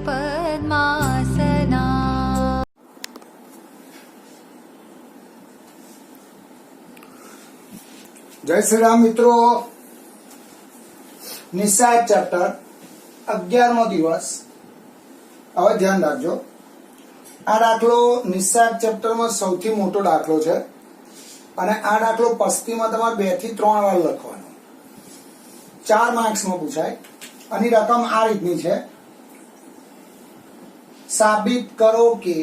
पद्मासना। जय श्री राम मित्रों, निस्सायक चैप्टर 11मो दिवस। હવે ધ્યાન રાખજો, આ દાખલો નિસ્સાયક ચેપ્ટર માં સૌથી મોટો દાખલો છે અને આ દાખલો પસ્તીમાં તમારે 2 થી 3 વાર લખવાનો, 4 માર્ક્સ માં પૂછાય। આની રકમ આ રીતની છે, સાબિત કરો કે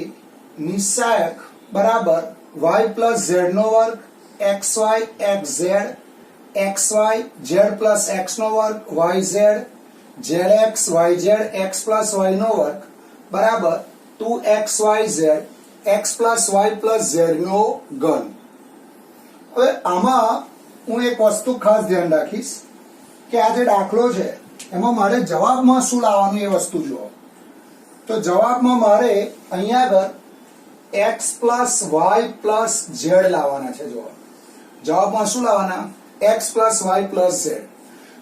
નિસ્સાયક બરાબર y પ્લસ z નો વર્ગ xy xz xy z plus x નો વર્ગ yz zx yz x plus y નો વર્ગ બરાબર 2xyz x plus y plus z નો ઘન। હવે આમાં હું એક વસ્તુ ખાસ ધ્યાન રાખીશ કે આ જે દાખલો છે એમાં મારે જવાબમાં શું લાવવાનું એ વસ્તુ જુઓ। તો જવાબમાં મારે અહીંયા આગળ x plus y plus z લાવવાના છે। જુઓ, જવાબમાં શું લાવવાના? x plus y plus z।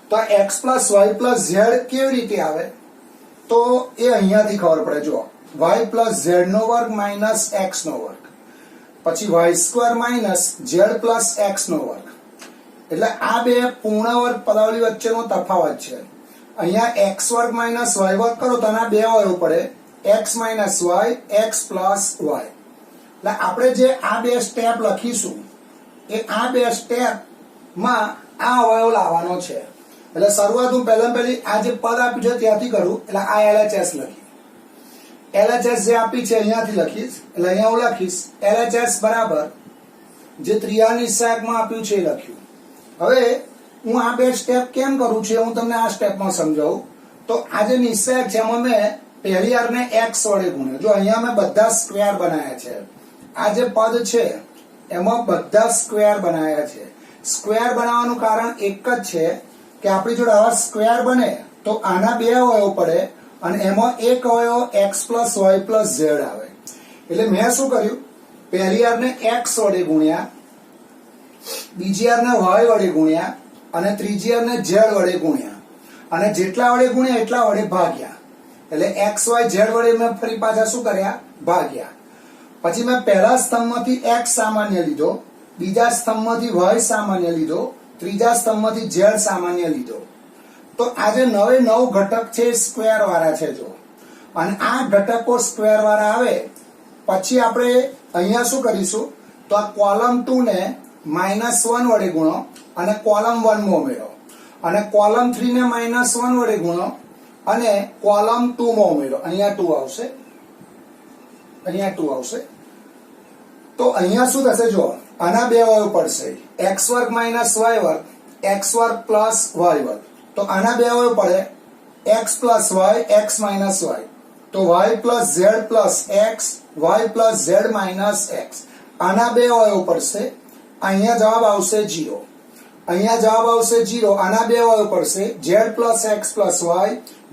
તો x plus y plus z કેવી રીતે આવે? તો એ અહીંયાથી ખબર પડે। જુઓ, y પ્લસ z નો વર્ગ માઇનસ x નો વર્ગ, પછી y square minus z plus x નો વર્ગ, એટલે આ બે પૂર્ણ વર્ગ પદાવલી વચ્ચેનો તફાવત છે। અહીંયા x વર્ગ માઇનસ y વર્ગ કરો તો આના બે અવયવ પડે, x minus y x plus y। એટલે આપણે જે આ બે સ્ટેપ લખીશું એ આ બે સ્ટેપમાં આ અવયવ લાવવાનો છે। એટલે શરૂઆત હું પહેલી આ જે પદ આપ્યું છે ત્યાંથી કરું, એટલે આ LHS લખી, LHS જે આપી છે અહીંયાથી લખીશ, એટલે અહીંયા હું લખીશ LHS બરાબર જે ત્રિયા નિસ્સાયકમાં આપ્યું છે એ લખ્યું। હવે હું આ બે સ્ટેપ કેમ કરું છું હું તમને આ સ્ટેપમાં સમજાવું। તો આ જે નિસ્સાયક છે એમાં મેં પહેલી હારને x વડે ગુણ્યો। જો અહીંયા મેં બધા સ્ક્વેર બનાવ્યા છે, આ જે પદ છે એમાં બધા સ્ક્વેર બનાવ્યા છે। સ્ક્વેર બનાવવાનું કારણ એક જ છે કે આપણી જોડે આવા સ્ક્વેર બને તો આના બે અવયવ પડે અને એમાં એક અવયવ x plus y plus z આવે। એટલે મેં શું કર્યું, પહેલી હારને x વડે ગુણ્યા, બીજી હારને y વડે ગુણ્યા અને ત્રીજી હારને z વડે ગુણ્યા અને જેટલા વડે ગુણ્યા એટલા વડે ભાગ્યા। એટલે x y z વડે મેં ફરી પાછા શું કર્યા, ભાગ્યા। પછી મેં પહેલા સ્તંભમાંથી x સામાન્ય લીધો, બીજા સ્તંભમાંથી y સામાન્ય લીધો, ત્રીજા સ્તંભમાંથી z સામાન્ય લીધો। તો આ જે 9 ઘટક છે સ્ક્વેર વાળા છે। જો અને આ ઘટકો સ્ક્વેર વાળા આવે પછી આપણે અહીંયા શું કરીશું, તો આ કોલમ 2 ને -1 વડે ગુણો અને કોલમ 1 માં ઉમેરો અને કોલમ 3 ને -1 વડે ગુણો અને કોલમ 2 માં ઉમેરો। અહીંયા 2 આવશે, અહીંયા 2 આવશે। તો અહીંયા શું થશે, જો આના બે અવયવ પડશે, x વર્ગ માઇનસ y વર્ગ x વર્ગ પ્લસ y વર્ગ। તો આના બે અવયવ પડે x plus y x minus y, તો y plus z plus x y plus z minus x। આના બે અવયવ પડશે, અહીંયા જવાબ આવશે 0, અહીંયા જવાબ આવશે 0। આના બે અવયવ પડશે z plus x plus y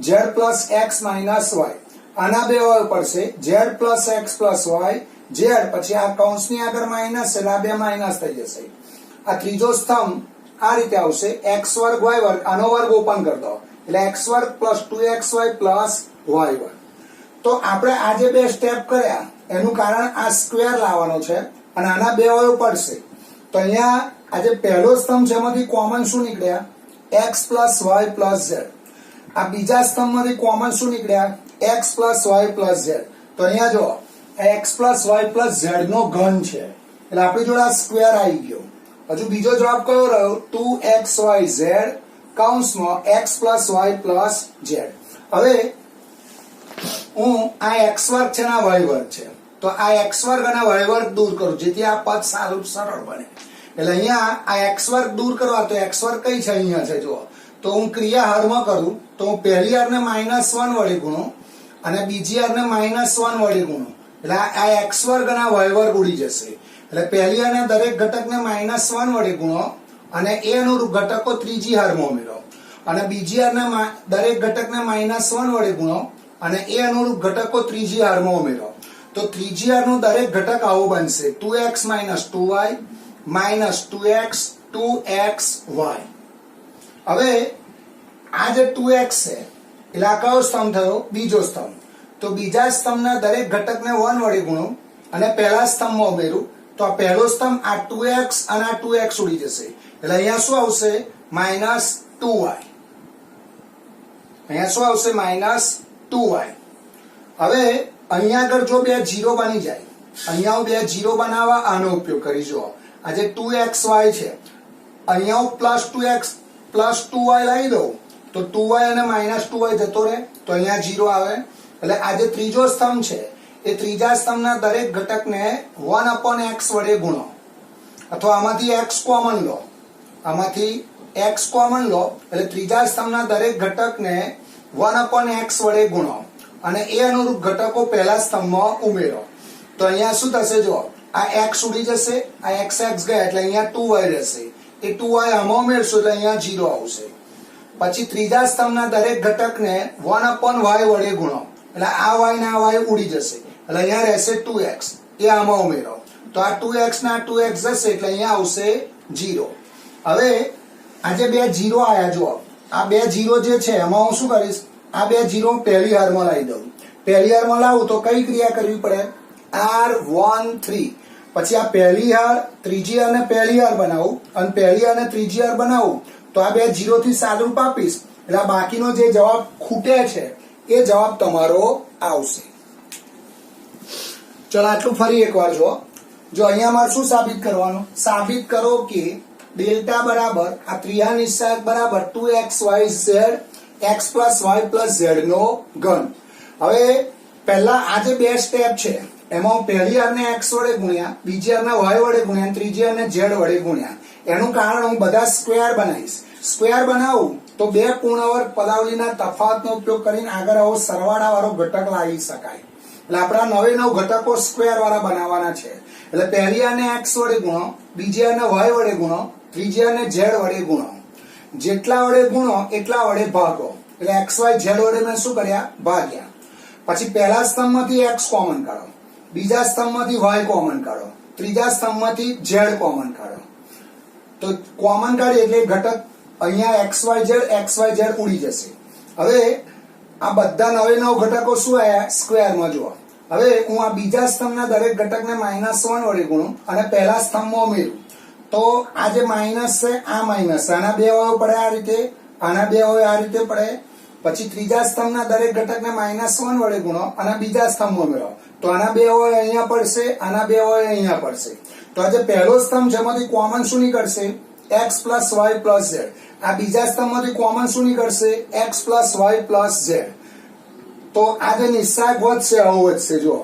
z plus x minus y। આના બે અવયવ પડશે z plus x plus y z, પછી આ કૌંસની આગળ માઇનસ એટલે આ બે માઇનસ થઈ જશે। આ ત્રીજો સ્તંભ આ રીતે આવશે x વર્ગ y વર્ગ, આનો વર્ગ ઓપન કરી દો એટલે x વર્ગ પ્લસ 2xy પ્લસ y વર્ગ। તો આપણે આ જે બે સ્ટેપ કર્યા એનું કારણ આ સ્ક્વેર લાવવાનો છે અને આના બે અવયવ પડશે। તો અહીંયા આ જે પહેલો સ્તંભ છે એમાંથી કોમન શું નીકળ્યા, x plus y plus z। આ બીજા સ્તંભમાંથી કોમન શું નીકળ્યા, x plus y plus z। તો અહીંયા જો x plus y plus z નો ઘન છે એટલે આપણી જોડે આ સ્ક્વેર આવી ગયો। હજુ બીજો જવાબ કયો રહ્યો, 2xyz કૌંસમાં x plus y plus z। હવે હું આ x વર્ગ છે ને આ y વર્ગ છે, તો આ x વર્ગ અને y વર્ગ દૂર કરું જેથી આ પદ સારું સરળ બને। એટલે અહીંયા આ x વર્ગ દૂર કરવા, તો x વર્ગ કઈ છે, અહીંયા છે। જુઓ, તો હું ક્રિયા હારમાં કરું તો હું પહેલી હારને -1 વડે ગુણું અને બીજી હારને -1 વડે ગુણું એટલે આ x વર્ગ અને y વર્ગ ઉડી જશે। એટલે પહેલી હારને દરેક ઘટકને -1 વડે ગુણો અને એ અનુરૂપ ઘટકો ત્રીજી હારમાં ઉમેરો અને બીજી હારને દરેક ઘટકને -1 વડે ગુણો અને એ અનુરૂપ ઘટકો ત્રીજી હારમાં ઉમેરો। તો ત્રીજી હારનું દરેક ઘટક આવું બનશે 2x - 2y -2x 2xy। હવે આ જે 2x છે એટલે આ કયો સ્તંભ થયો, બીજો સ્તંભ। તો બીજા સ્તંભના દરેક ઘટકને 1 વડે ગુણો અને પહેલા સ્તંભમાં ઉમેરું તો આ પહેલો સ્તંભ આ 2x અને આ 2x ઉડી જશે એટલે અહીંયા શું આવશે -2y. અહીંયા શું આવશે -2y. હવે અહીંયા આગળ જો બે 0 બની જાય, અહીંયા હું બે 0 બનાવવા આનો ઉપયોગ કરી જો આ જે 2xy છે અહીંયા હું +2x +2y લઈ દઉં તો 2y અને -2y જતો રહે તો અહીંયા 0 આવે એટલે આ જે ત્રીજો સ્તંભ છે એ ત્રીજા સ્તંભના દરેક ઘટકને 1/x વડે ગુણો અથવા આમાંથી x કોમન લો, આમાંથી x કોમન લો એટલે ત્રીજા સ્તંભના દરેક ઘટકને 1/x વડે ગુણો અને એ અનુરૂપ ઘટકો પહેલા સ્તંભમાં ઉમેરો તો અહીંયા શું થશે જો આ x ઉડી જશે આ x ગયા એટલે અહીંયા 2y રહેશે એ 2y આમાં ઉમેરશો એટલે અહીંયા 0 આવશે. પછી ત્રીજા સ્તંભના દરેક ઘટકને 1/y વડે ગુણો એટલે આ y ને આ y ઉડી જશે એટલે અહીંયા રહેશે 2x એ આમાં ઉમેરો તો આ 2x ના 2x જશે એટલે અહીંયા આવશે 0. હવે આ જે બે 0 આયા જો આ બે 0 જે છે એમાં હું શું કરીશ આ બે 0 પહેલી હારમાં લાવી દઉં. પહેલી હારમાં લાવું તો કઈ ક્રિયા કરવી પડે R1 3 પછી આ પહેલી હાર ત્રીજી હાર ને પહેલી હાર બનાવું અને પહેલી હાર ને ત્રીજી હાર બનાવું તો આ બે 0 થી સાદુરૂપ આપીશ એટલે આ બાકીનો જે જવાબ ખૂટે છે એ જવાબ તમારો આવશે. ચલો આટલું ફરી એકવાર જો અહીંયા મારે શું સાબિત કરવાનું સાબિત કરો કે ડેલ્ટા બરાબર આ ત્રિયા નિશ્ચાયક બરાબર 2xyz x + y + z નો ઘન. હવે પહેલા આ જે બે સ્ટેપ છે એમાં હું પહેલી હારને x વડે ગુણ્યા બીજી હારને y વડે ગુણ્યા અને ત્રીજી હારને z વડે ગુણ્યા એનું કારણ હું બધા સ્ક્વેર બનાવીશ. સ્ક્વેર બનાવું તો બે પૂર્ણવર્ગ પદાવલીના તફાવતનો ઉપયોગ કરીને આગળ આવો સરવાળા વાળો ઘટક લાવી શકાય એટલે આપણા 9 ઘટકો સ્ક્વેર વાળા બનાવવાના છે એટલે પહેલી હારને x વડે ગુણો બીજી હારને y વડે ગુણો ત્રીજી હારને z વડે ગુણો જેટલા વડે ગુણો એટલા વડે ભાગો એટલે xy z વડે મેં શું કર્યા ભાગ્યા. પછી પહેલા સ્તંભમાંથી x કોમન કાઢો બીજા સ્તંભમાંથી y કોમન કાઢો ત્રીજા સ્તંભમાંથી z કોમન કાઢો તો કોમન કાઢી એટલે ઘટક અહીંયા xyz ઉડી જશે. હવે આ બધા 9 ઘટકો શું આયા સ્ક્વેરમાં જુઓ. હવે હું આ બીજા સ્તંભના દરેક ઘટકને -1 વડે ગુણું અને પહેલા સ્તંભમાં ઉમેરું તો આ જે માઈનસ છે આ માઈનસ આના બે અવયવ પડે આ રીતે આના બે અવયવ આ રીતે પડે. પછી ત્રીજા સ્તંભના દરેક ઘટકને -1 વડે ગુણો અને બીજા સ્તંભમાં ઉમેરો તો આના બે અવયવ અહીંયા પડશે આના બે અવયવ અહીંયા પડશે તો આ જે પહેલો સ્તંભ છે એમાંથી કોમન શું નીકળશે x + y + z. આ બીજા સ્તંભમાંથી કોમન શું નીકળશે x + y + z. તો આ જે નિશ્ચાયક વધશે આવો વધશે જો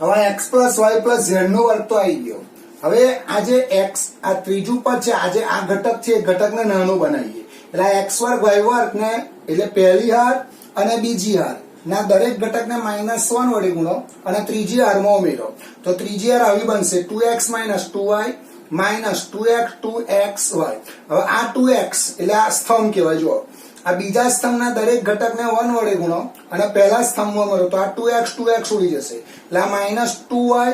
હવે x + y + z નો વર્ગ તો આવી ગયો. હવે આ જે x આ ત્રીજું પદ છે આ જે આ ઘટક છે એ ઘટકને નાનો બનાવીએ એટલે x2 y2 ને એટલે પહેલી હાર અને બીજી હાર ના દરેક ઘટકને -1 વડે ગુણો અને ત્રીજી હારમાં ઉમેરો તો ત્રીજી હાર આવી બનશે 2x - 2y -2x 2xy. હવે આ 2x એટલે આ સ્તંભ કહેવાય જો આ બીજા સ્તંભના દરેક ઘટકને 1 વડે ગુણો અને પહેલા સ્તંભમાં ઉમેરો તો આ 2x ઉડી જશે એટલે આ -2y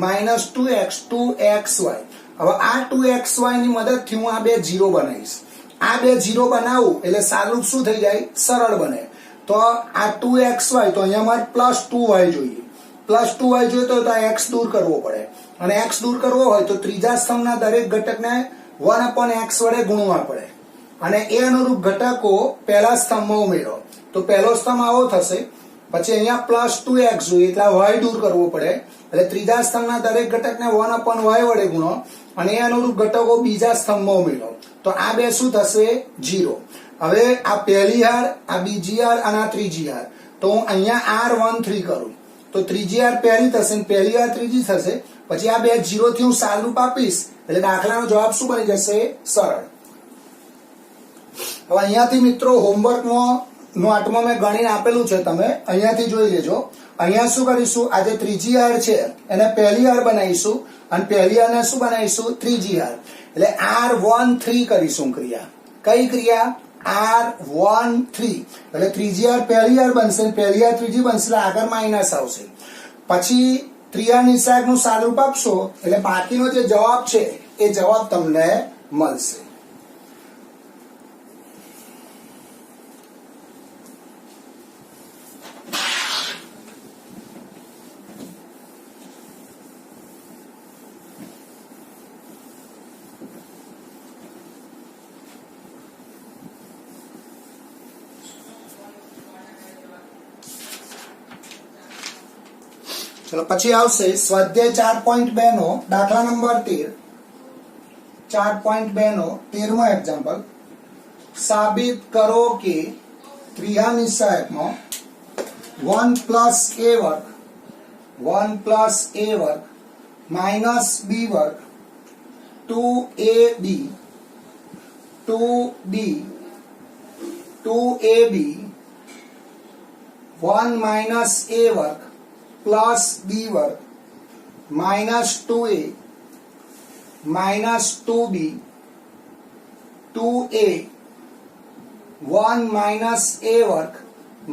-2x 2xy. હવે આ 2xy ની મદદથી હું આ બે 0 બનાવીશ. આ બે 0 બનાવું એટલે સાદુરૂપ શું થઈ જાય સરળ બને તો આ 2xy તો અહીંયા મારે +2y જોઈએ તો આ x દૂર કરવો પડે અને x દૂર કરવો હોય તો ત્રીજા સ્તંભના દરેક ઘટકને 1/x વડે ગુણવા પડે અને એ અનુરૂપ ઘટકો પહેલા સ્તંભમાં ઉમેરો તો પહેલો સ્તંભ આવો થશે. પછી અહીંયા +2x જોઈએ એટલે y દૂર કરવો પડે એટલે ત્રીજા સ્તંભના દરેક ઘટકને 1/y વડે ગુણો અને એ અનુરૂપ ઘટકો બીજા સ્તંભમાં ઉમેરો તો આ બે શું થશે 0. હવે આ પહેલી હાર આ બીજી હાર અને આ ત્રીજી હાર તો હું અહીંયા R1 3 કરું તો ત્રીજી હાર પહેલી થશે અને પહેલી હાર ત્રીજી થશે. પછી આ બે 0 થી હું સાદુરૂપ આપીશ એટલે દાખલાનો જવાબ શું બની જશે સરળ. હવે અહીંયાથી મિત્રો હોમવર્કમાં નોટમાં મેં ગણીને આપેલું છે તમે અહીંયાથી જોઈ લેજો. અહીંયા શું કરીશું આ જે ત્રીજી હાર છે એને પહેલી હાર બનાવીશું અને પહેલી હારને શું બનાવીશું ત્રીજી હાર એટલે R1 3 કરીશું ક્રિયા. કઈ ક્રિયા R1 3 એટલે ત્રીજી હાર પહેલી હાર બનશે પહેલી હાર ત્રીજી બનશે એટલે આગળ માઇનસ આવશે. પછી ત્રિયા નિશ્ચાયકનું સાદુરૂપ આપશો એટલે બાકીનો જે જવાબ છે એ જવાબ તમને મળશે. चलो પછી આવશે સ્વાધ્યાય 4.2 નો દાખલા નંબર 13 4.2 નો 13મો એક્ઝામ્પલ સાબિત કરો કે ત્રીજા નિશ્ચાયકમાં 1 plus a વર્ગ minus b વર્ગ 2ab 1 minus a વર્ગ plus b वर्ग minus 2a minus 2b 2a 1 minus a वर्ग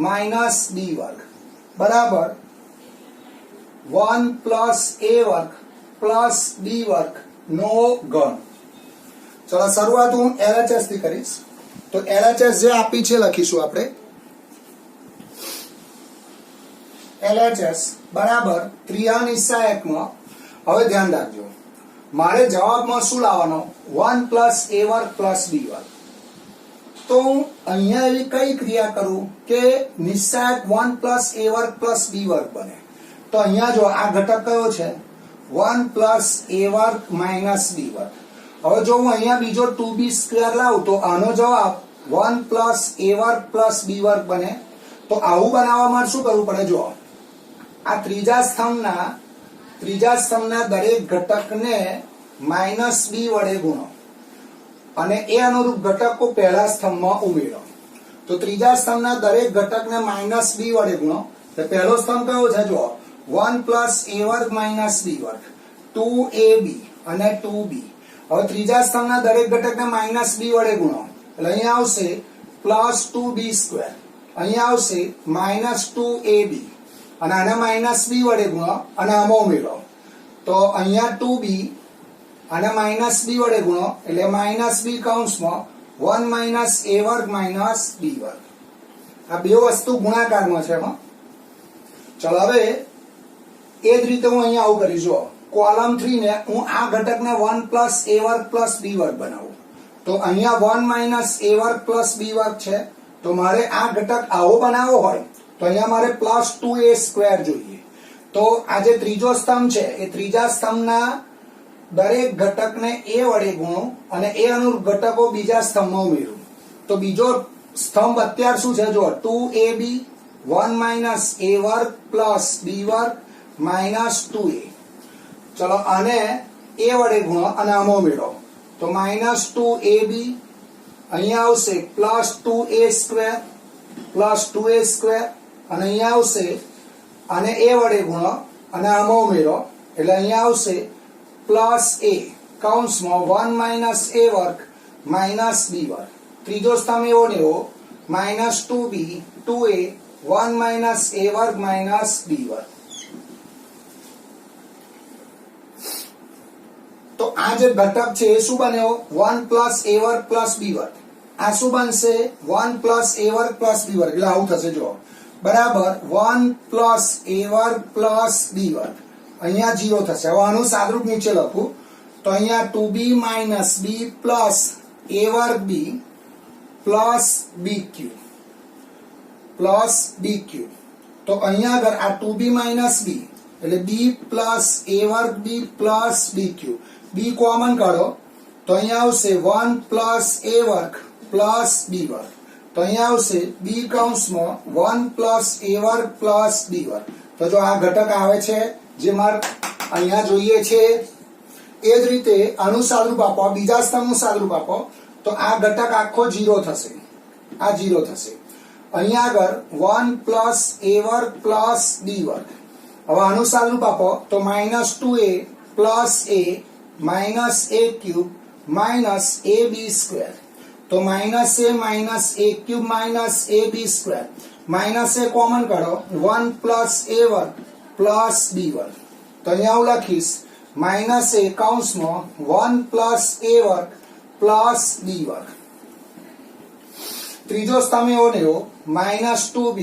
minus b वर्ग बराबर 1 plus a वर्ग plus b वर्ग नो गण। चलो शुरुआत हूँ LHS थी करीश। तो LHS जे आपी छे लखीशुं आपणे LHS बराबर त्रिया निश्चायकमां हवे ध्यान राखजो मारे जवाबमां शुं लाववानो 1 plus a वर्ग plus b वर्ग। तो अहींया एवी कई क्रिया करूं के निश्चायक 1 plus a वर्ग plus b वर्ग बने। तो अहींया जो आ घटक कयो छे 1 plus a वर्ग minus b वर्ग। हवे जो हूँ अहींया बीजो 2b स्क्वेर लावुं तो आनो जवाब 1 plus a वर्ग plus b वर्ग बने। तो आवुं बनाववा माटे शुं करवुं पड़े जो आ त्रीजा स्तंभना दरेक घटकने माइनस बी वडे गुणो अने ए अनुरूप घटको पहला स्तंभमां उमेरो। तो त्रीजा स्तंभना दरेक घटकने माइनस बी वडे गुणो। तो पहलो स्तंभ कयो छे जो 1 plus a वर्ग minus b वर्ग 2ab अने 2b। हवे त्रीजा स्तंभना दरेक घटकने माइनस बी वडे गुणो એટલે અહીં આવશે પ્લસ 2b સ્ક્વેર, અહીં આવશે માઇનસ 2ab અને આને માઇનસ b વડે ગુણો અને આમાં ઉમેરો તો અહીંયા 2b અને માઇનસ b વડે ગુણો એટલે માઇનસ b કૌંસમાં 1 માઇનસ a વર્ગ માઇનસ b વર્ગ। આ બે વસ્તુ ગુણાકારમાં છે એમાં। ચલો હવે એ જ રીતે હું અહીંયા આવું કરીશ જો કોલમ 3 ને હું આ ઘટકને 1 plus a વર્ગ plus b વર્ગ બનાવું તો અહીંયા 1 minus a વર્ગ plus b વર્ગ છે તો મારે આ ઘટક આવો બનાવવો હોય तो अहींया मारे प्लस 2a स्क्वेर जोईए। तो आ जे त्रीजो स्तंभ छे ए त्रीजा स्तंभना दरेक घटकने a वडे गुणो अने ए अनुरूप घटको बीजा स्तंभमां उमेरो। तो बीजो स्तंभ अत्यार शुं छे जो 2ab 1 minus a वर्ग प्लस b वर्ग minus 2a। चलो आने a वडे गुणो अने आमां उमेरो तो minus 2ab अहींया आवशे plus 2a square plus 2a square અને અહીંયા આવશે અને a વડે ગુણો અને આમાં ઉમેરો એટલે અહીંયા આવશે પ્લસ a કૌંસમાં 1 માઇનસ a વર્ગ માઇનસ b વર્ગ। ત્રીજો સ્તંભ એવો ને એવો minus 2b 2a 1 minus a વર્ગ માઇનસ b વર્ગ। તો આ જે ઘટક છે એ શું બન્યો 1 પ્લસ a વર્ગ પ્લસ b વર્ગ। આ શું બનશે 1 પ્લસ a વર્ગ પ્લસ b વર્ગ એટલે આવું થશે જો बराबर 1 plus a वर्ग plus b वर्ग अहींया 0 थशे। हवे आनुं सादरूप नीचे लखूं तो अहींया 2b minus b plus a वर्ग b plus bq तो अहींया अगर आ 2b minus b એટલે b plus a वर्ग b plus bq b common काढो तो अहींया आवशे 1 plus a वर्ग plus b वर्ग। तो अहींया आवशे b कौंसमां 1 plus a वर्ग plus b वर्ग। तो जो आ घटक आवे छे जे मार अहींया जोईए छे ए ज रीते आनुं सादरूप आपो बीजा स्तंभनुं सादरूप आपो तो आ घटक आखो 0 थशे। आ 0 थशे। अहींया આગળ 1 plus a वर्ग plus b वर्ग। હવે આનું સાદરૂપ આપો તો -2a plus a minus a cube minus ab square. तो minus a cube minus A B square minus A common काढो 1 प्लस a वर्ग प्लस b वर्ग। तो अहींया હું લખીશ माइनस a કૌંસમાં 1 प्लस a वर्ग प्लस b वर्ग। ત્રીજો સ્તંભ એવો ને એવો -2b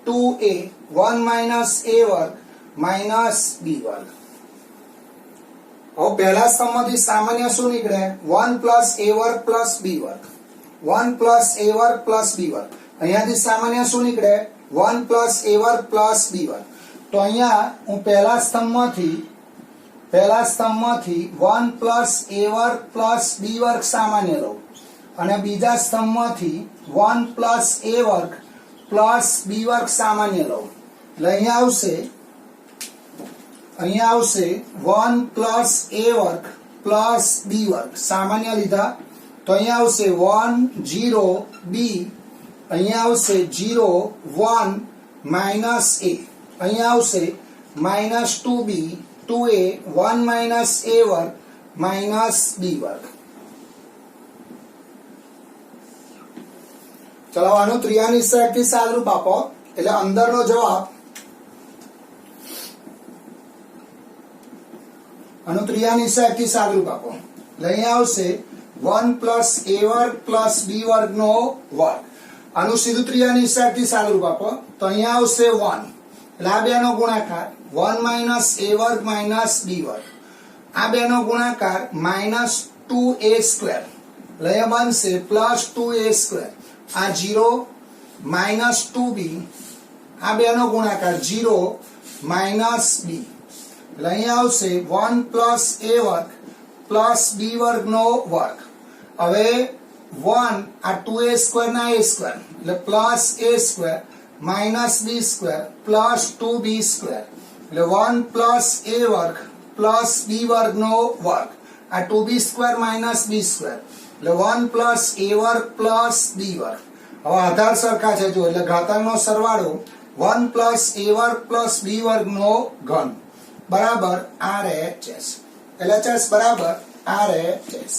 2a 1 minus a वर्ग minus b वर्ग। હવે પહેલા સ્તંભમાંથી સામાન્ય શું નીકળે 1 plus a वर्ग plus b वर्ग 1 plus a वर्ग plus b वर्ग। અહીંયાથી સામાન્ય શું નીકળે 1 plus a वर्ग plus b वर्ग। તો અહીંયા હું પહેલા સ્તંભમાંથી 1 પ્લસ a વર્ગ પ્લસ b વર્ગ સામાન્ય લઉં અને બીજા સ્તંભમાંથી 1 પ્લસ a વર્ગ પ્લસ b વર્ગ સામાન્ય લઉં એટલે અહીંયા આવશે 1 પ્લસ a વર્ગ પ્લસ b વર્ગ સામાન્ય લીધા તો અહીંયા આવશે 1 0 b, અહીંયા આવશે 0 1 માઇનસ a, અહીંયા આવશે minus 2b 2a 1 minus a વર્ગ માઇનસ b વર્ગ. ચલો આનું ત્રિયાની સહાયકથી સાદરૂપ આપો એટલે અંદરનો જવાબ આનું ત્રિયાની સહાયકથી સાદરૂપ આપો એટલે અહીંયા આવશે 1 પ્લસ a વર્ગ પ્લસ b વર્ગનો વર્ગ. આનું સીધું ત્રિયાની સહાયકથી સાદરૂપ આપો તો અહીંયા આવશે 1 એટલે આ બેનો ગુણાકાર 1 માઇનસ a વર્ગ માઇનસ b વર્ગ, આ બેનો ગુણાકાર માઇનસ 2a સ્ક્વેર એટલે અહીંયા બનશે પ્લસ 2a સ્ક્વેર, આ 0 માઇનસ 2b, આ બેનો ગુણાકાર 0 માઇનસ b એટલે અહીંયા આવશે 1 પ્લસ a વર્ગ પ્લસ b વર્ગનો વર્ગ. હવે 1 આ 2a સ્ક્વેર ના a સ્ક્વેર એટલે plus a square minus b square plus 2b square એટલે 1 પ્લસ a વર્ગ પ્લસ b વર્ગનો વર્ગ, આ 2b square minus b square એટલે 1 પ્લસ a વર્ગ પ્લસ b વર્ગ. હવે આધાર સરખા છે જો એટલે ઘાતાંકનો સરવાળો 1 પ્લસ a વર્ગ પ્લસ b વર્ગનો ઘન બરાબર RHS. LHS બરાબર RHS.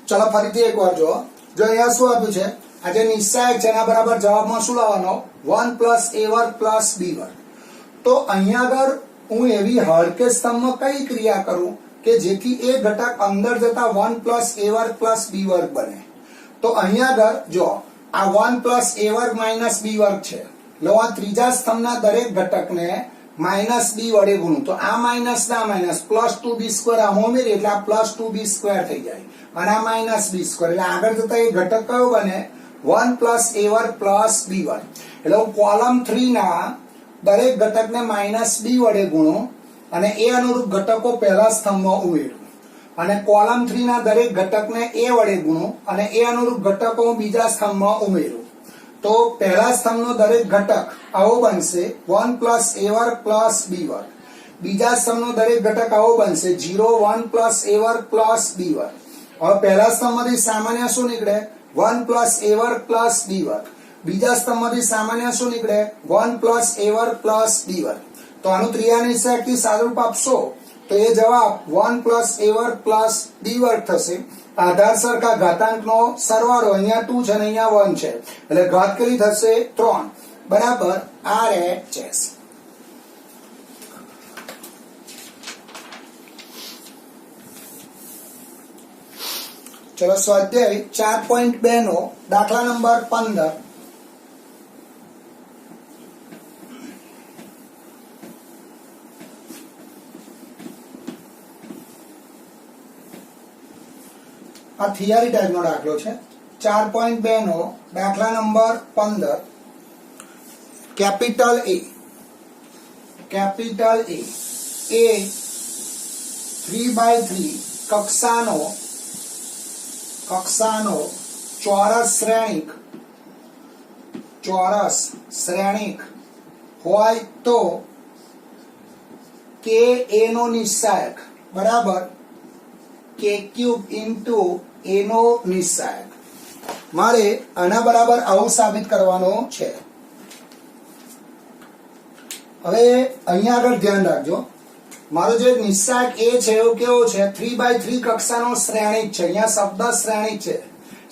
ચલો ફરીથી એકવાર જો અહીંયા શું આપ્યું છે, આ જે નિશ્ચાયક છે એના બરાબર જવાબમાં શું લાવવાનો 1 પ્લસ a વર્ગ પ્લસ b વર્ગ. તો અહીંયા આગળ હું એવી હળકે સ્તંભમાં કઈ ક્રિયા કરું કે જેથી એ ઘટક અંદર જતા 1 પ્લસ a વર્ગ પ્લસ b વર્ગ બને. તો અહીંયા આગળ જો આ 1 પ્લસ a વર્ગ માઇનસ b વર્ગ છે એટલે આ ત્રીજા સ્તંભના દરેક ઘટકને માઇનસ b વડે ગુણું તો આ માઇનસ ના માઇનસ પ્લસ 2b સ્ક્વેર આ ઉમેરી એટલે આ પ્લસ 2b સ્ક્વેર થઈ જાય અને આ માઇનસ b સ્ક્વેર એટલે આગળ જતા એ ઘટક કયો બને 1 પ્લસ a વર્ગ પ્લસ b વર્ગ. એટલે હું કોલમ 3 ના દરેક ઘટકને માઇનસ b વડે ગુણું અને એ અનુરૂપ ઘટકો પહેલા સ્તંભમાં ઉમેરું અને કોલમ 3 ના દરેક ઘટકને a વડે ગુણું અને એ અનુરૂપ ઘટકો બીજા સ્તંભમાં ઉમેરું તો પહેલા સ્તંભનો દરેક ઘટક આવો બનશે 1 પ્લસ a વર્ગ પ્લસ b વર્ગ, બીજા સ્તંભનો દરેક ઘટક આવો બનશે 0 1 પ્લસ a વર્ગ પ્લસ b વર્ગ. હવે પહેલા સ્તંભમાંથી સામાન્ય શું નીકળે 1 પ્લસ a વર્ગ પ્લસ b વર્ગ, બીજા સ્તંભમાંથી સામાન્ય શું નીકળે 1 પ્લસ a વર્ગ પ્લસ b વર્ગ. તો આનું ત્રિયાની સહાયકથી સાદરૂપ આપશો તો એ જવાબ 1 પ્લસ a વર્ગ પ્લસ b વર્ગ થશે. આધાર સરખા ઘાતાંકનો સરવાળો અહીંયા 2 છે અને અહીંયા 1 છે એટલે ઘાત કેટલી થશે 3 બરાબર RHS. ચલો સ્વાધ્યાય 4.2 નો દાખલા નંબર 15. આ થિયરી ટાઈપનો દાખલો છે 4.2 નો દાખલા નંબર 15. કેપિટલ A એ 3/3 કક્ષાનો ચોરસ શ્રેણિક હોય તો કે a નો નિશ્ચાયક બરાબર k³ ઇન્ટુ a નો નિશ્ચાયક. મારે આના બરાબર આવું સાબિત કરવાનો છે. હવે અહીંયા આગળ ધ્યાન રાખજો મારો જે નિશ્ચાયક a છે એવો કેવો છે 3/3 કક્ષાનો શ્રેણિક છે. અહીંયા શબ્દ શ્રેણિક છે.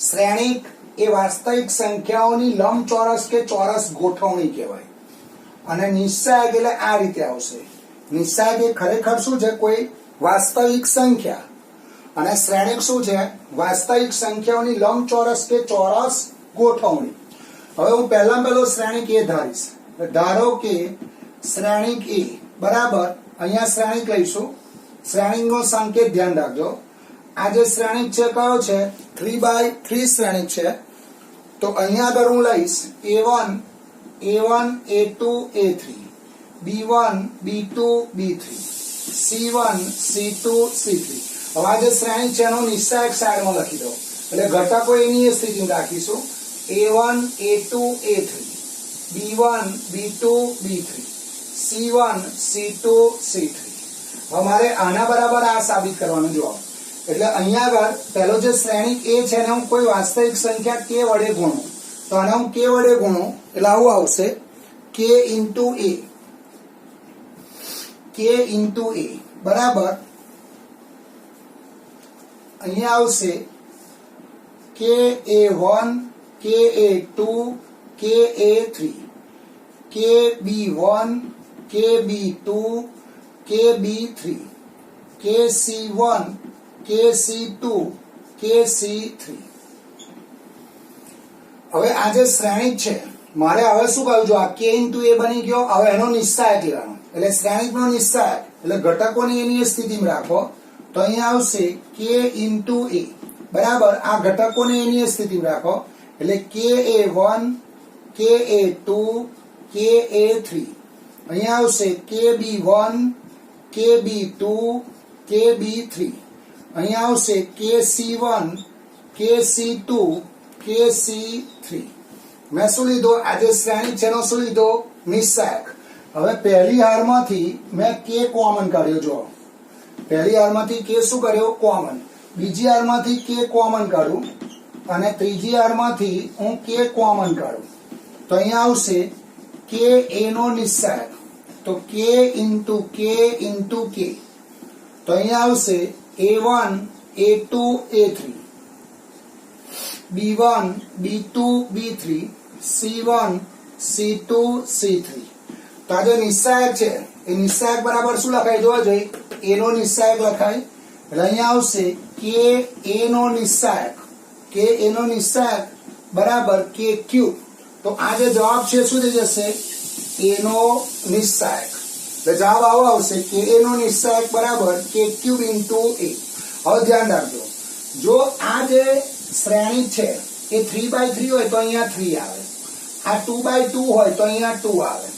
શ્રેણિક એ વાસ્તવિક સંખ્યાઓની લંબચોરસ કે ચોરસ ગોઠવણી કહેવાય અને નિશ્ચાયક એટલે આ રીતે આવશે. નિશ્ચાયક એ ખરેખર શું છે કોઈ વાસ્તવિક સંખ્યા અને શ્રેણિક શું છે વાસ્તવિક સંખ્યાઓની લંબચોરસ કે ચોરસ ગોઠવણી. હવે હું પહેલો શ્રેણિક a ધારીશ. ધારો કે શ્રેણિક a બરાબર અહીંયા શ્રેણિક લઈશું. શ્રેણિકનો સંકેત ધ્યાન રાખજો. આ જે શ્રેણિક છે કયો છે 3/3 શ્રેણિક છે તો અહીંયા આગળ હું લઈશ A1 A2 A3 B1 B2 B3 C1 C2 C3 હવે આ જે શ્રેણી છે એનો નિશ્ચય એક સાઈડમાં લખી દો એટલે ઘટકો એની એ સ્થિતિમાં રાખીશું A1 A2 A3 B1 B2 B3 C1 C2 C3 હવે મારે આના બરાબર આ સાબિત કરવાનું જો એટલે અહીંયા આગળ પહેલો જે શ્રેણિક A છે એને હું કોઈ વાસ્તવિક સંખ્યા k વડે ગુણું તો આને હું k વડે ગુણું એટલે આવું આવશે k into A બરાબર અહીંયા આવશે KA1 KA2 KA3 KB1 KB2 KB3 KC1 KC2 KC3 હવે આ જે શ્રેણિક છે મારે હવે શું કહ્યું જો આ k into A બની ગયો હવે એનો નિશ્ચાયક લેવાનો એટલે શ્રેણિકનો નિશ્ચાયક એટલે ઘટકોની એની સ્થિતિમાં રાખો તો અહીંયા આવશે k into A બરાબર આ ઘટકોને એની સ્થિતિમાં રાખો એટલે KA1 KA2 KA3 અહીંયા આવશે KB1 KB2 KB3 અહીંયા આવશે KC1 KC2 KC3 મેં શું લીધો આજે શ્રેણી છે એનો શું લીધો નિશ્ચાયક હવે પહેલી હારમાંથી મેં k કોમન કાઢ્યો જો પહેલી હારમાંથી k શું કર્યો કોમન બીજી હારમાંથી k કોમન કાઢું અને ત્રીજી હારમાંથી હું k કોમન કાઢું તો અહીંયા આવશે k a નો નિશ્ચાયક તો k into k into k તો અહીંયા આવશે A1 A2 A3 B1 B2 B3 C1 C2 C3 તો આ જે નિશ્ચાયક છે એ નિશ્ચાયક બરાબર શું લખાય જોવા જોઈએ a નો નિશ્ચાયક લખાય એટલે અહીંયા આવશે k a નો નિશ્ચાયક બરાબર k ક્યુબ તો આ જે જવાબ છે શું થઈ જશે a નો નિશ્ચાયક એટલે જવાબ આવો આવશે કે a નો નિશ્ચાયક બરાબર k ક્યુબ into a હવે ધ્યાન રાખજો જો આ જે શ્રેણી છે એ 3/3 હોય તો અહીંયા 3 આવે આ 2/2 હોય તો અહીંયા 2 આવે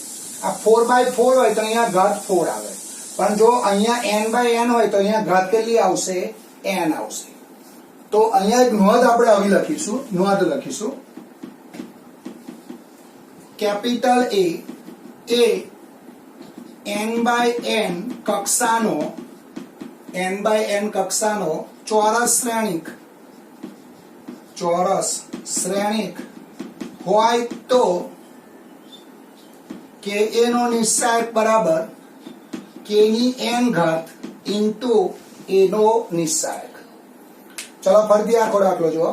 આ 4/4 હોય તો અહીંયા ઘાત 4 આવે પણ જો અહીંયા n/n હોય તો અહીંયા ઘાત કેટલી આવશે n આવશે તો અહીંયા એક નોંધ આપણે આવી લખીશું કેપિટલ A એ n/n કક્ષાનો ચોરસ શ્રેણિક હોય તો Ka નો નિશ્ચાયક બરાબર k ની n ઘાત into a નો નિશ્ચાયક ચલો ફરીથી આખો દાખલો જુઓ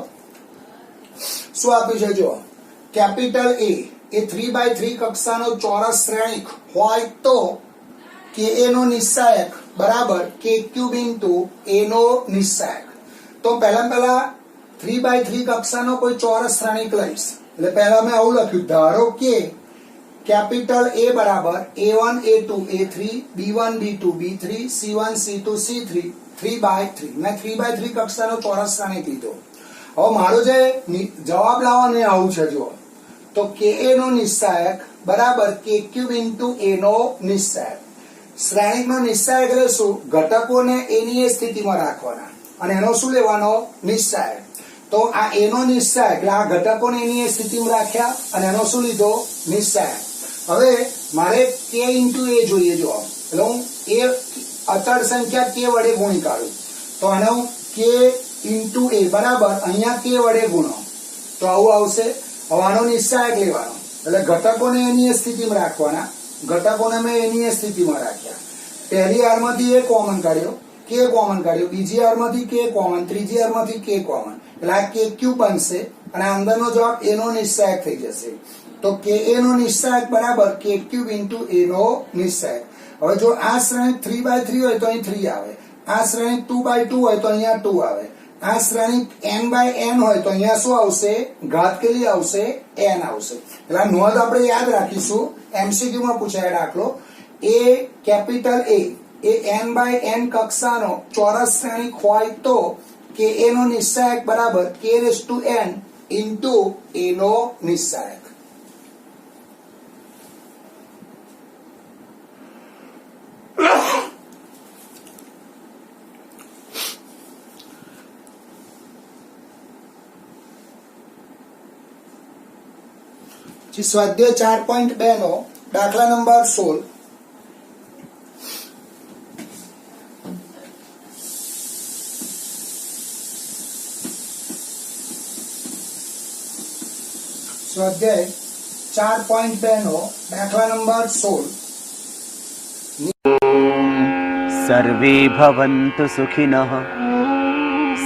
શું આપ્યું છે જુઓ કેપિટલ A એ 3/3 કક્ષાનો ચોરસ શ્રેણિક હોય તો Ka નો નિશ્ચાયક બરાબર k ક્યુબ into a નો નિશ્ચાયક તો પહેલા 3/3 કક્ષાનો કોઈ ચોરસ શ્રેણિક લઈશ એટલે પહેલા મેં આવું લખ્યું ધારો કે કેપિટલ A બરાબર A1 A2 A3 B1 B2 B3 C1 C2 C3 3/3 મેં 3/3 કક્ષાનો ચોરસ શ્રેણિક લીધો હવે મારો જે જવાબ લાવવાનો આવું છે જો તો Ka નો નિશ્ચાયક બરાબર k ક્યુબ into a નો નિશ્ચાયક શ્રેણિકનો નિશ્ચાયક એટલે શું ઘટકોને એની સ્થિતિમાં રાખવાના અને એનો શું લેવાનો નિશ્ચાયક તો આ a નો નિશ્ચાયક એટલે આ ઘટકોને એની સ્થિતિમાં રાખ્યા અને એનો શું લીધો નિશ્ચાયક હવે મારે k into a જોઈએ જો એટલે હું એ અચળ સંખ્યા k વડે ગુણી કાઢું તો આને હું k into a બરાબર અહીંયા k વડે ગુણો તો આવું આવશે હવે આનો નિશ્ચાયક લેવાનો એટલે ઘટકોને એની સ્થિતિમાં રાખવાના ઘટકોને મેં એની સ્થિતિમાં રાખ્યા પહેલી હારમાંથી a કોમન કાઢ્યો k કોમન કાઢ્યો બીજી હારમાંથી k કોમન ત્રીજી હારમાંથી k કોમન એટલે આ k ક્યુબ બનશે અને આ અંદરનો જવાબ a નો નિશ્ચાયક થઈ જશે તો Ka નો નિશ્ચાયક બરાબર k ક્યુબ into a નો નિશ્ચાયક હવે જો આ શ્રેણિક 3/3 હોય તો અહીં 3 આવે આ શ્રેણિક 2/2 હોય તો અહીંયા 2 આવે આ શ્રેણિક n/n હોય તો અહીંયા શું આવશે ઘાત કેટલી આવશે n આવશે એટલે આ નોંધ આપણે યાદ રાખીશું MCQ માં પૂછાય દાખલો એ કેપિટલ A એ n/n કક્ષાનો ચોરસ શ્રેણિક હોય તો Ka નો નિશ્ચાયક બરાબર k n ઇન્ટુ એનો નિસ્સાયક. સ્વાધ્યાય 4.2 નો દાખલા નંબર 16. સ્વાધ્યાય 4.2 નો દાખલા નંબર 16. સર્વે ભવન્તુ સુખિનઃ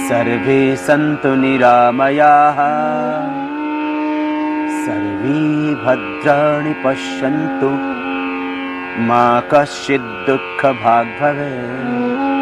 સર્વે સંતુ નિરામયાઃ સર્વે ભદ્રાણિ પશ્યन्तુ મા કશ્ચિદ દુઃખ ભાગ ભવેत्.